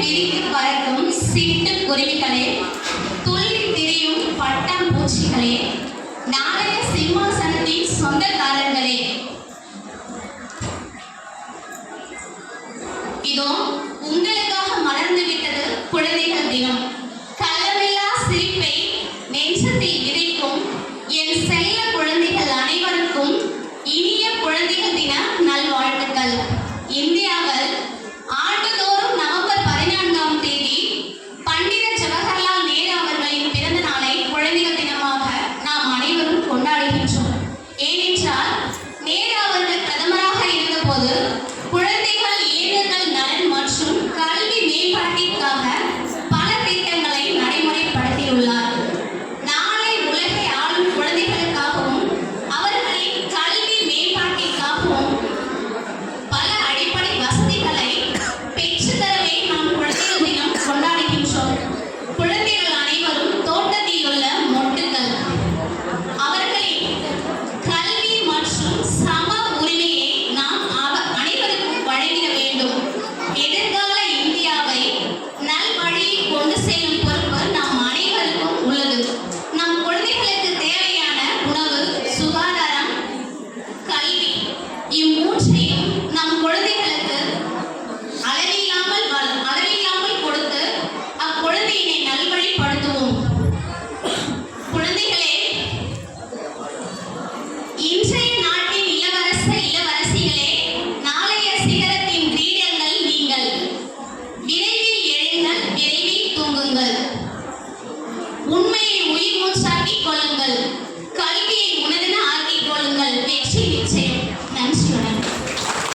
விரித்து பறக்கும் சிட்டுக்குருவிகளே, துள்ளி திரியும் பட்டாம்பூச்சிகளே, நாளைய சிம்மாசனத்தின் சொந்தக்காரர்களே, இதோ உங்களுக்காக மலர்ந்து விட்டது குழந்தைகள் தினம். கள்ளமில்லா சிரிப்பை நெஞ்சத்தில் விதைக்கும் என் செல்ல குழந்தைகள் அனைவருக்கும் இனிய குழந்தைகள் தின நல்வாழ்த்துக்கள். இந்தியாவில் ஆண்டுதோறும் நவம்பர் 14ஆம் தேதி பண்டித ஜவஹர்லால் நேரு அவர்களின் பிறந்த நாளை குழந்தைகள் தினமாக நாம் அனைவரும் கொண்டாடுகின்றோம். ஏனென்றால் நேரு அவர்கள் பிரதமராக இருந்தபோது குழந்தைகள் இளைஞர்கள் நலன் மற்றும் கல்வி மேம்பாட்டிற்காக பல திட்டங்களை நடைமுறைப்படுத்தியுள்ளார். நாளை உலகை ஆளும் குழந்தைகளுக்காகவும் அவர்களின் கல்வி மேம்பாட்டிற்காகவும் பல அடிப்படை வசதிகளை பெற்றுத்தரவே நாம் குழந்தைகள் தினம் கொண்டாடுகின்றோம். குழந்தைகள் அனைவரும் தோட்டத்தில் உள்ள மொட்டுகள். அவர்களின் கல்வி மற்றும் சம உரிமையை நாம் அனைவருக்கும் வழங்கிட வேண்டும். எதிர்கால இந்தியாவை நல்வழியில் கொண்டு செல்லும் பொறுப்பு நம் அனைவருக்கும் உள்ளது. நம் குழந்தைகளுக்கு தேவையான உணவு, சுகாதாரம், கல்வி இம்மூன்றையும் நம் குழந்தைகளுக்கு அளவில்லாமல் கொடுத்து அக்குழந்தையினை நல்வழிப்படுத்துவோம். குழந்தைகளே, இன்றைய நாட்டின் இளவரசிகளே, நாளைய சிகரத்தின் கிரீடங்கள் நீங்கள். விரைவில் எழுங்கள், விரைவில் தூங்குங்கள். உண்மையை உயிர் மூச்சாக்கிக் கொள்ளுங்கள். கல்வியை உணர